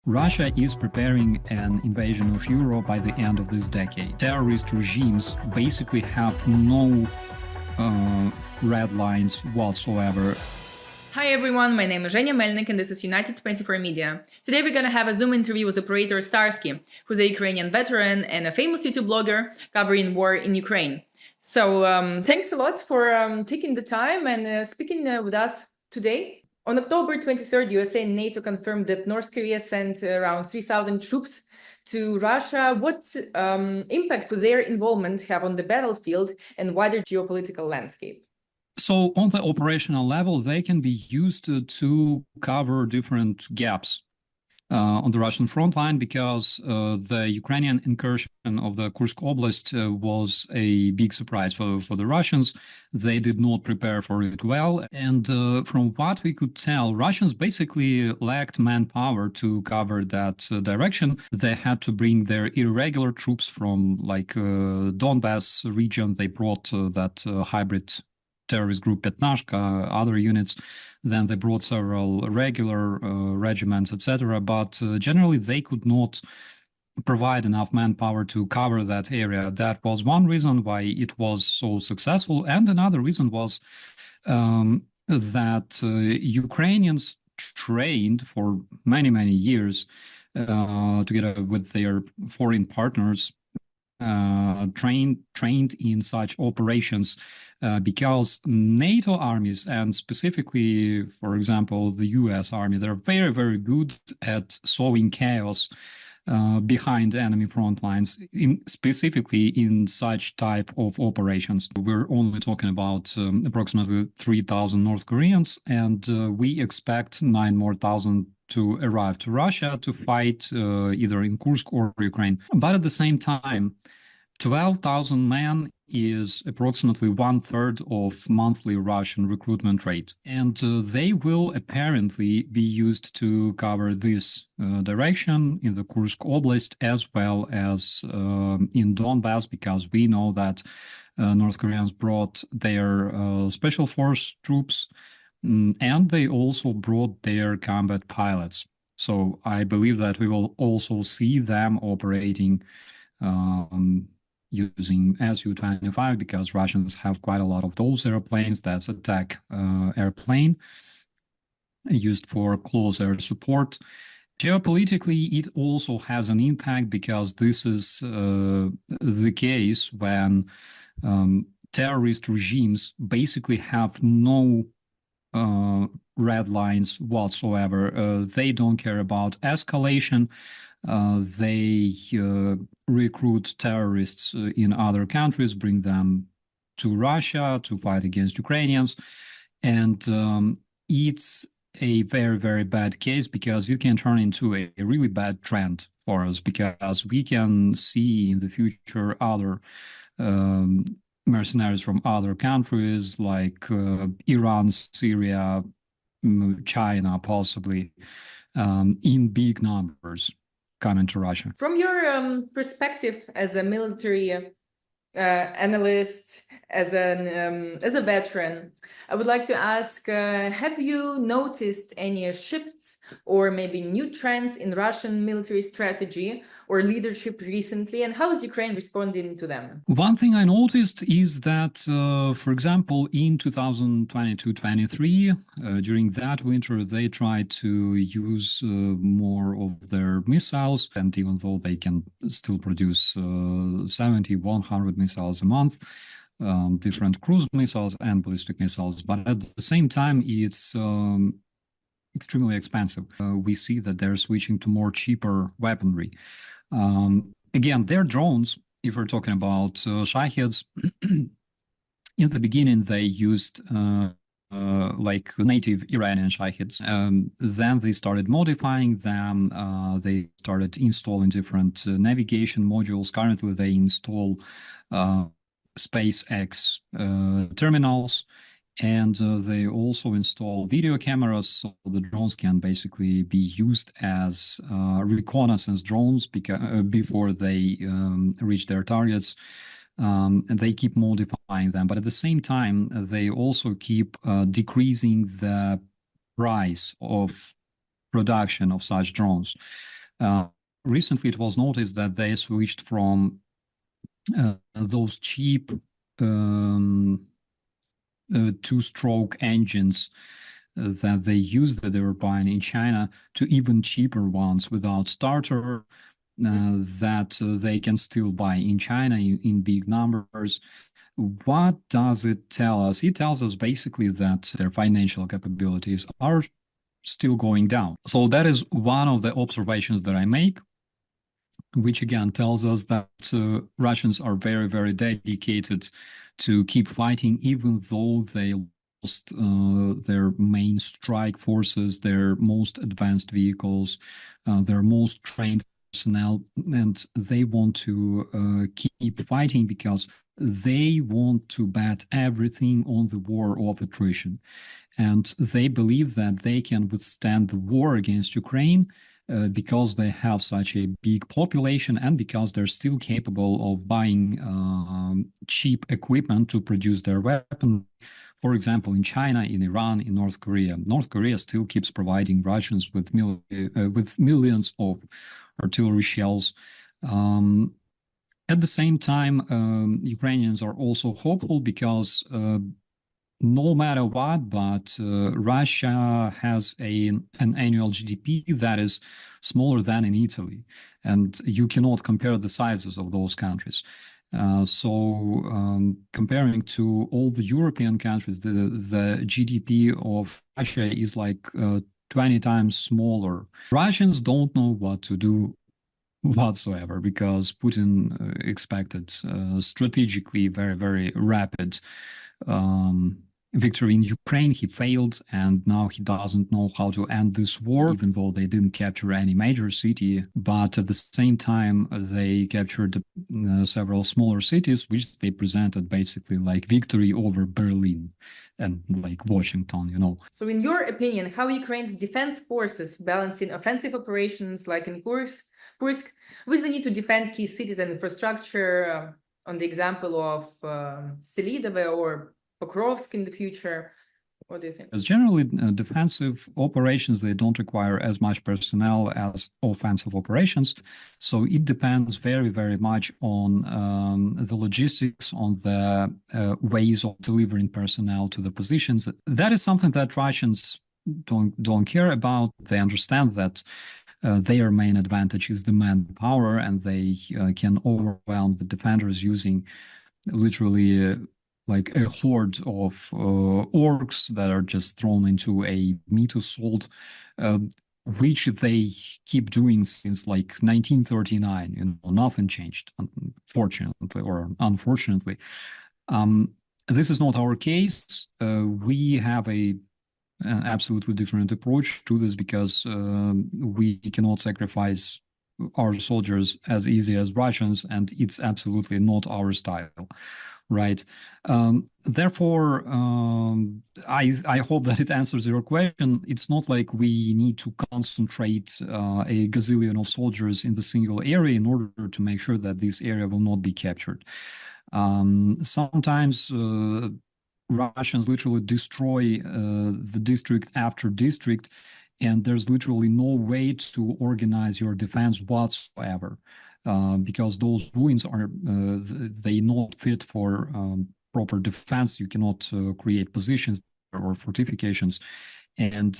Russia is preparing an invasion of Europe by the end of this decade. Terrorist regimes basically have no red lines whatsoever. Hi everyone, my name is Zhenya Melnik and this is United24 Media. Today we're gonna have a Zoom interview with operator Starsky, who's a Ukrainian veteran and a famous YouTube blogger covering war in Ukraine. So thanks a lot for taking the time and speaking with us today. On October 23rd, USA and NATO confirmed that North Korea sent around 3,000 troops to Russia. What impact do their involvement have on the battlefield and wider geopolitical landscape? So on the operational level, they can be used to cover different gaps on the Russian front line, because the Ukrainian incursion of the Kursk Oblast was a big surprise for the Russians. They did not prepare for it well. And from what we could tell, Russians basically lacked manpower to cover that direction. They had to bring their irregular troops from Donbass region. They brought that hybrid terrorist group Petnashka, other units. Then they brought several regular regiments, etc. But generally, they could not provide enough manpower to cover that area. That was one reason why it was so successful. And another reason was that Ukrainians trained for many, many years together with their foreign partners, trained in such operations because NATO armies, and specifically, for example, the US Army, they're very, very good at sowing chaos behind enemy front lines, specifically in such type of operations. We're only talking about approximately 3,000 North Koreans, and we expect 9,000 more to arrive to Russia to fight either in Kursk or Ukraine. But at the same time, 12,000 men is approximately 1/3 of monthly Russian recruitment rate. And they will apparently be used to cover this direction in the Kursk Oblast as well as in Donbass, because we know that North Koreans brought their special force troops, and they also brought their combat pilots. So I believe that we will also see them operating using Su-25, because Russians have quite a lot of those airplanes. That's attack airplane used for close air support. Geopolitically, it also has an impact, because this is the case when terrorist regimes basically have no red lines whatsoever. They don't care about escalation. They recruit terrorists in other countries, bring them to Russia to fight against Ukrainians. And it's a very, very bad case, because it can turn into a really bad trend for us, because we can see in the future other mercenaries from other countries like Iran, Syria, China, possibly, in big numbers coming to Russia. From your perspective as a military analyst, as a veteran, I would like to ask, have you noticed any shifts or maybe new trends in Russian military strategy or leadership recently, and how is Ukraine responding to them? One thing I noticed is that, for example, in 2022-23, during that winter, they tried to use more of their missiles, and even though they can still produce 70, 100 missiles a month, different cruise missiles and ballistic missiles, but at the same time, it's extremely expensive. We see that they're switching to more cheaper weaponry. Again, their drones, if we're talking about Shaheds, in the beginning, they used like native Iranian Shaheds. Then they started modifying them. They started installing different navigation modules. Currently, they install SpaceX terminals. And they also install video cameras, so the drones can basically be used as reconnaissance drones before they reach their targets. And they keep modifying them. But at the same time, they also keep decreasing the price of production of such drones. Recently, it was noticed that they switched from those cheap two-stroke engines that they use that they were buying in China to even cheaper ones without starter that they can still buy in China in big numbers. What does it tell us? It tells us basically that their financial capabilities are still going down. So that is one of the observations that I make, which again tells us that Russians are very, very dedicated to keep fighting, even though they lost their main strike forces, their most advanced vehicles, their most trained personnel, and they want to keep fighting because they want to bet everything on the war of attrition. And they believe that they can withstand the war against Ukraine because they have such a big population and because they're still capable of buying cheap equipment to produce their weapons. For example, in China, in Iran, in North Korea. North Korea still keeps providing Russians with millions of artillery shells. At the same time, Ukrainians are also hopeful because no matter what, but Russia has an annual GDP that is smaller than in Italy, and you cannot compare the sizes of those countries. So comparing to all the European countries, the GDP of Russia is like 20 times smaller. Russians don't know what to do whatsoever because Putin expected strategically very, very rapid victory in Ukraine. He failed, and now he doesn't know how to end this war, even though they didn't capture any major city. But at the same time, they captured several smaller cities, which they presented basically like victory over Berlin and like Washington, you know. So in your opinion, how Ukraine's defense forces balancing offensive operations like in Kursk with the need to defend key cities and infrastructure on the example of Selidove or Pokrovsk in the future? What do you think? As generally, defensive operations, they don't require as much personnel as offensive operations. So it depends very, very much on the logistics, on the ways of delivering personnel to the positions. That is something that Russians don't care about. They understand that their main advantage is the manpower, and they can overwhelm the defenders using literally like a horde of orcs that are just thrown into a meat assault, which they keep doing since like 1939. You know, nothing changed, fortunately or unfortunately. This is not our case. We have an absolutely different approach to this because we cannot sacrifice our soldiers as easy as Russians, and it's absolutely not our style. Right. Therefore, I hope that it answers your question. It's not like we need to concentrate a gazillion of soldiers in the single area in order to make sure that this area will not be captured. Sometimes Russians literally destroy the district after district, and there's literally no way to organize your defense whatsoever. Because those ruins are they not fit for proper defense. You cannot create positions or fortifications, and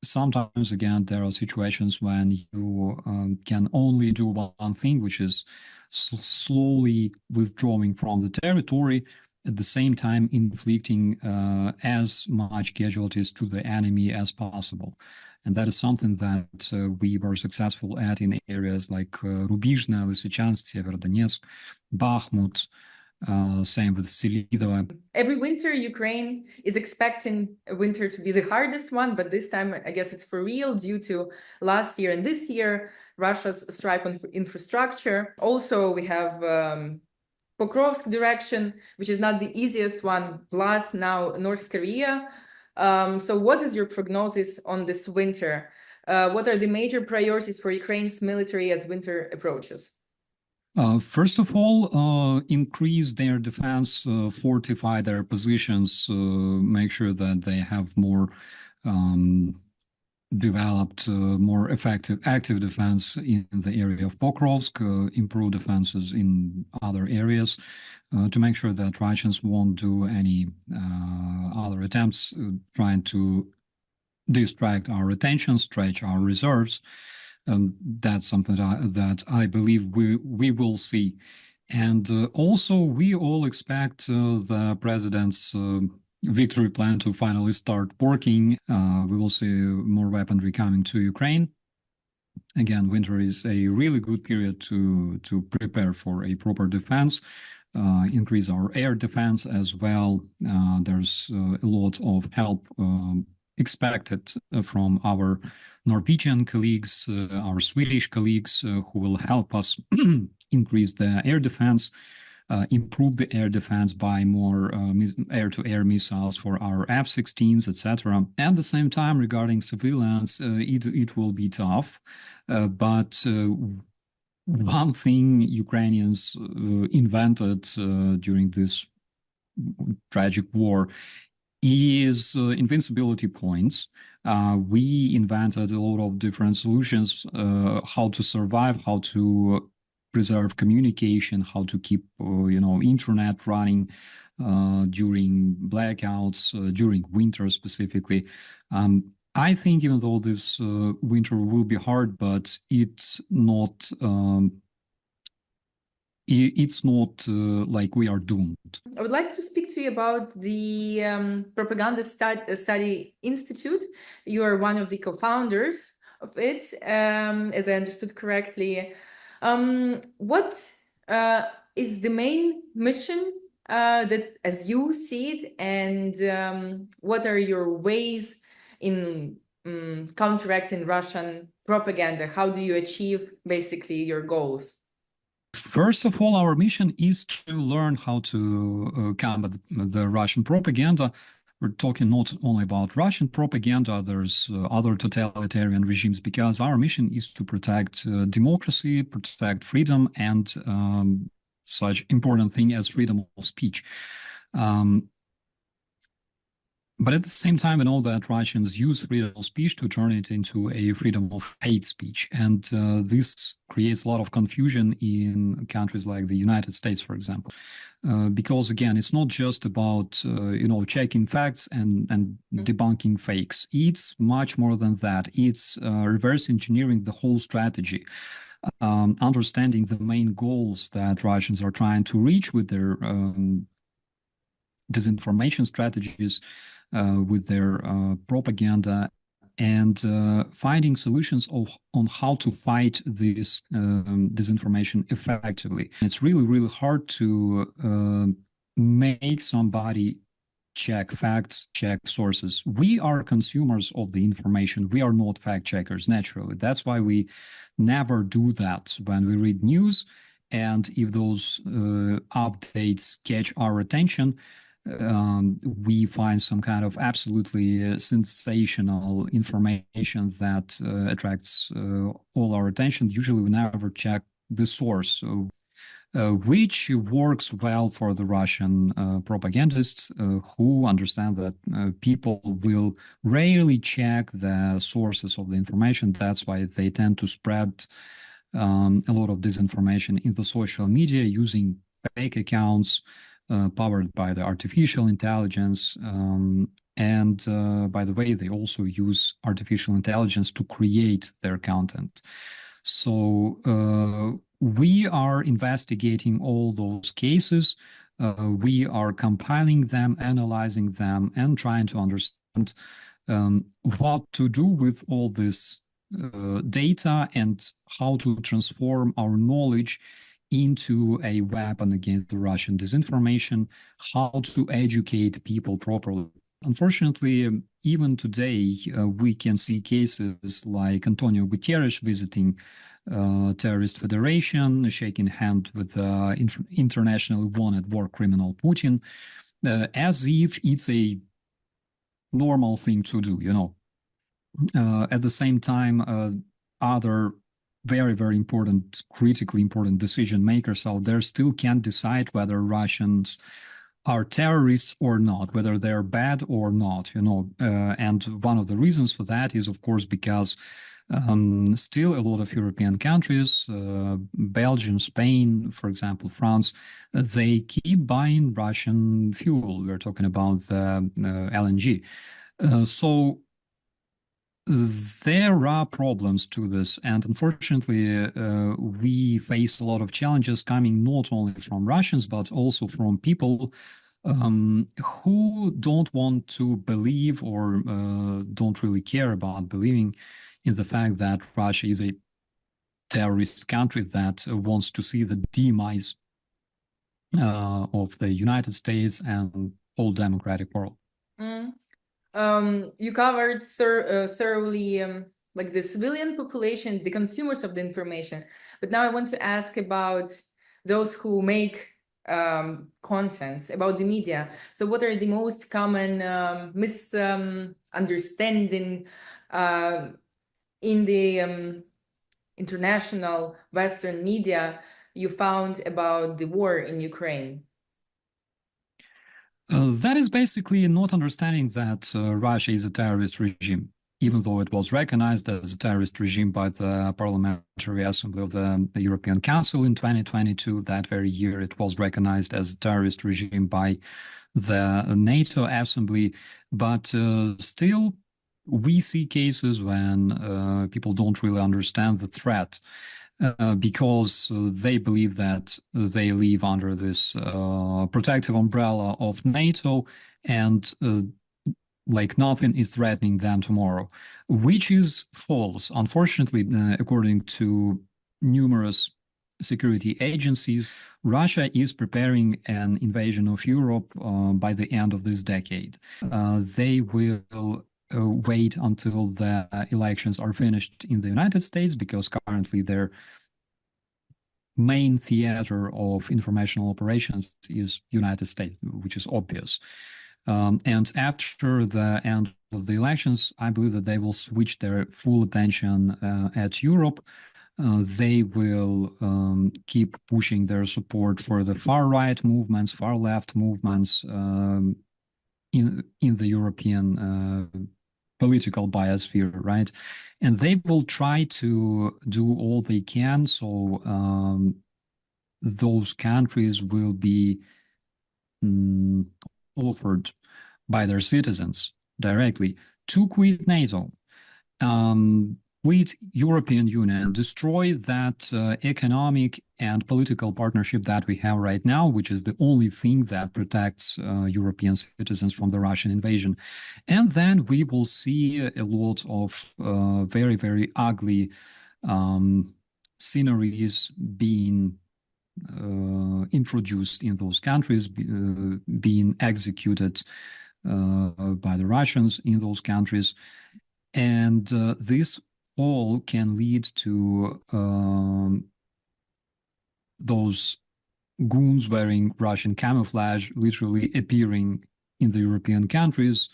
sometimes again there are situations when you can only do one thing, which is slowly withdrawing from the territory, at the same time inflicting as much casualties to the enemy as possible. And that is something that we were successful at in areas like Rubizhne, Lysychansk, Severodonetsk, Bakhmut, same with Selidove. Every winter, Ukraine is expecting a winter to be the hardest one, but this time, I guess it's for real due to last year and this year, Russia's strike on infrastructure. Also, we have Pokrovsk direction, which is not the easiest one, plus now North Korea. So what is your prognosis on this winter? What are the major priorities for Ukraine's military as winter approaches? First of all, increase their defense, fortify their positions, make sure that they have more developed more effective active defense in the area of Pokrovsk, improved defenses in other areas to make sure that Russians won't do any other attempts trying to distract our attention, stretch our reserves. That's something that I believe we will see. And also, we all expect the president's victory plan to finally start working. We will see more weaponry coming to Ukraine. Again, winter is a really good period to prepare for a proper defense, increase our air defense as well. There's a lot of help expected from our Norwegian colleagues, our Swedish colleagues, who will help us increase the air defense, improve the air defense by more air-to-air missiles for our F-16s, etc. At the same time, regarding civilians, it will be tough, but one thing Ukrainians invented during this tragic war is invincibility points. We invented a lot of different solutions, how to survive, how to preserve communication, how to keep internet running during blackouts, during winter specifically. I think even though this winter will be hard, but it's not like we are doomed. I would like to speak to you about the Propaganda Study Institute. You are one of the co-founders of it, as I understood correctly. What is the main mission that, as you see it, and what are your ways in counteracting Russian propaganda? How do you achieve basically your goals? First of all, our mission is to learn how to combat the Russian propaganda. We're talking not only about Russian propaganda, there's other totalitarian regimes, because our mission is to protect democracy, protect freedom, and such important thing as freedom of speech. But at the same time, we know that Russians use freedom of speech to turn it into a freedom of hate speech. And this creates a lot of confusion in countries like the United States, for example. Because, again, it's not just about, checking facts and debunking fakes. It's much more than that. It's reverse engineering the whole strategy. Understanding the main goals that Russians are trying to reach with their disinformation strategies, with their propaganda, and finding solutions on how to fight this disinformation effectively. It's really, really hard to make somebody check facts, check sources. We are consumers of the information. We are not fact checkers, naturally. That's why we never do that when we read news. And if those updates catch our attention, we find some kind of absolutely sensational information that attracts all our attention. Usually we never check the source, which works well for the Russian propagandists who understand that people will rarely check the sources of the information. That's why they tend to spread a lot of disinformation in the social media using fake accounts, powered by the artificial intelligence. And by the way, they also use artificial intelligence to create their content. So we are investigating all those cases. We are compiling them, analyzing them, and trying to understand what to do with all this data and how to transform our knowledge into a weapon against the Russian disinformation, how to educate people properly. Unfortunately, even today, we can see cases like Antonio Guterres visiting terrorist federation, shaking hand with internationally wanted war criminal Putin, as if it's a normal thing to do, At the same time, other very, very important, critically important decision makers out there still can't decide whether Russians are terrorists or not, whether they're bad or not, and one of the reasons for that is, of course, because still a lot of European countries, Belgium, Spain, for example, France, they keep buying Russian fuel. We're talking about the LNG. So there are problems to this, and unfortunately, we face a lot of challenges coming not only from Russians, but also from people who don't want to believe or don't really care about believing in the fact that Russia is a terrorist country that wants to see the demise of the United States and whole democratic world. Mm. You covered thoroughly like the civilian population, the consumers of the information. But now I want to ask about those who make contents, about the media. So what are the most common misunderstanding in the international Western media you found about the war in Ukraine? That is basically not understanding that Russia is a terrorist regime, even though it was recognized as a terrorist regime by the Parliamentary Assembly of the European Council in 2022. That very year, it was recognized as a terrorist regime by the NATO Assembly. But still, we see cases when people don't really understand the threat. Because they believe that they live under this protective umbrella of NATO, and like nothing is threatening them tomorrow, which is false. Unfortunately, according to numerous security agencies, Russia is preparing an invasion of Europe by the end of this decade. They will wait until the elections are finished in the United States, because currently their main theater of informational operations is United States, which is obvious. And after the end of the elections, I believe that they will switch their full attention at Europe. They will keep pushing their support for the far-right movements, far-left movements in the European political biosphere, right? And they will try to do all they can so those countries will be offered by their citizens directly to quit NATO, quit European Union, destroy that economic and political partnership that we have right now, which is the only thing that protects European citizens from the Russian invasion. And then we will see a lot of very, very ugly sceneries being introduced in those countries, being executed by the Russians in those countries. And this all can lead to those goons wearing Russian camouflage literally appearing in the European countries,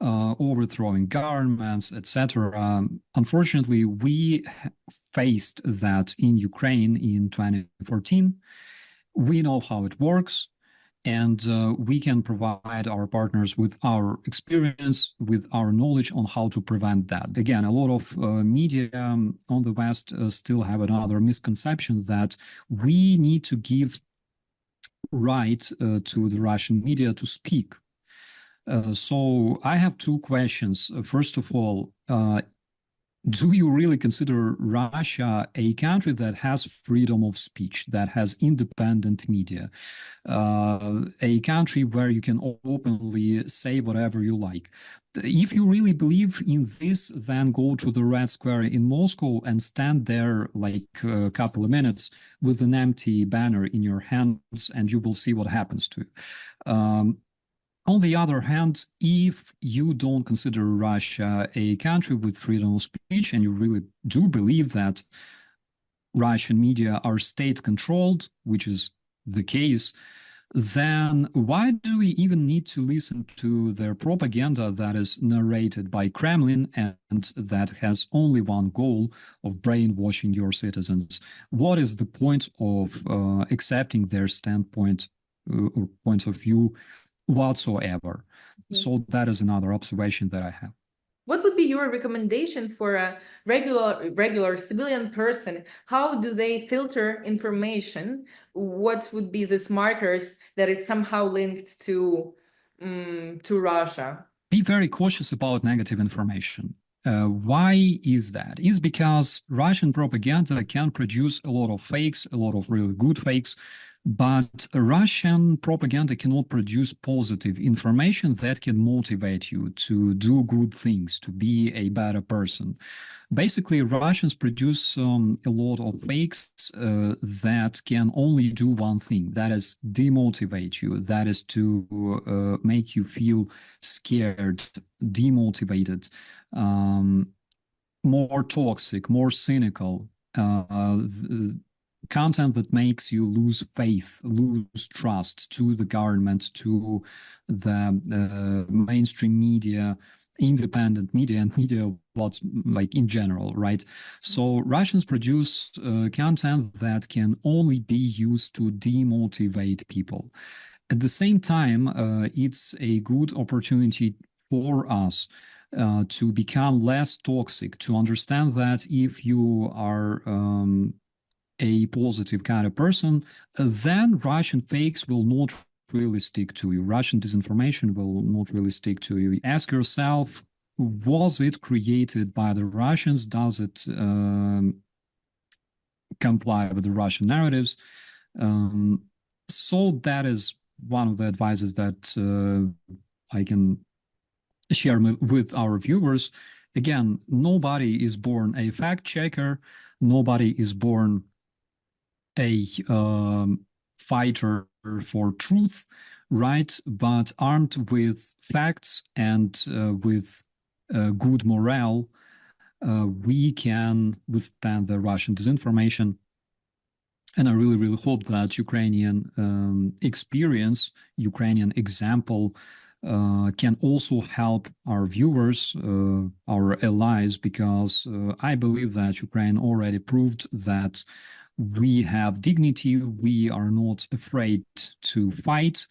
overthrowing governments, etc. Unfortunately, we faced that in Ukraine in 2014. We know how it works, and we can provide our partners with our experience, with our knowledge on how to prevent that. Again, a lot of media on the West still have another misconception that we need to give right to the Russian media to speak. So I have two questions. First of all, do you really consider Russia a country that has freedom of speech, that has independent media, a country where you can openly say whatever you like? If you really believe in this, then go to the Red Square in Moscow and stand there like a couple of minutes with an empty banner in your hands, and you will see what happens to you. On the other hand, if you don't consider Russia a country with freedom of speech, and you really do believe that Russian media are state-controlled, which is the case, then why do we even need to listen to their propaganda that is narrated by Kremlin and that has only one goal of brainwashing your citizens? What is the point of accepting their standpoint or points of view whatsoever. So that is another observation that I have. What would be your recommendation for a regular civilian person? How do they filter information? What would be these markers that it's somehow linked to Russia? Be very cautious about negative information. Why is that? It's because Russian propaganda can produce a lot of fakes, a lot of really good fakes, but Russian propaganda cannot produce positive information that can motivate you to do good things, to be a better person. Basically, Russians produce a lot of fakes that can only do one thing, that is demotivate you, that is to make you feel scared, demotivated, more toxic, more cynical, content that makes you lose faith, lose trust to the government, to the mainstream media, independent media, and media what's like in general, right? So Russians produce content that can only be used to demotivate people. At the same time, it's a good opportunity for us to become less toxic, to understand that if you are a positive kind of person, then Russian fakes will not really stick to you. Russian disinformation will not really stick to you. Ask yourself, was it created by the Russians? Does it comply with the Russian narratives? So that is one of the advices that I can share with our viewers. Again, nobody is born a fact checker. Nobody is born a fighter for truth, right? But armed with facts and with good morale, we can withstand the Russian disinformation. And I really, really hope that Ukrainian experience, Ukrainian example, can also help our viewers, our allies, because I believe that Ukraine already proved that we have dignity, we are not afraid to fight,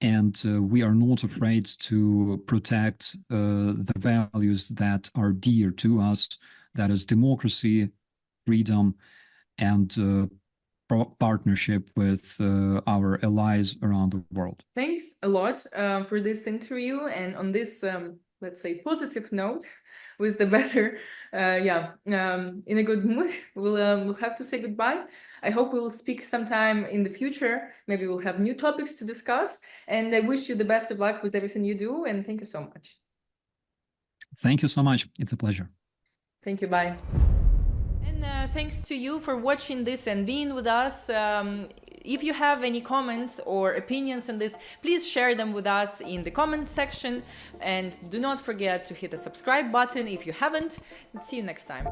and we are not afraid to protect the values that are dear to us, that is democracy, freedom, and partnership with our allies around the world. Thanks a lot for this interview, and on this let's say positive note, with the better in a good mood, we'll have to say goodbye. I hope we'll speak sometime in the future. Maybe we'll have new topics to discuss, and I wish you the best of luck with everything you do, and thank you so much. Thank you so much. It's a pleasure. Thank you. Bye. And thanks to you for watching this and being with us. If you have any comments or opinions on this, please share them with us in the comment section. And do not forget to hit the subscribe button if you haven't. And see you next time.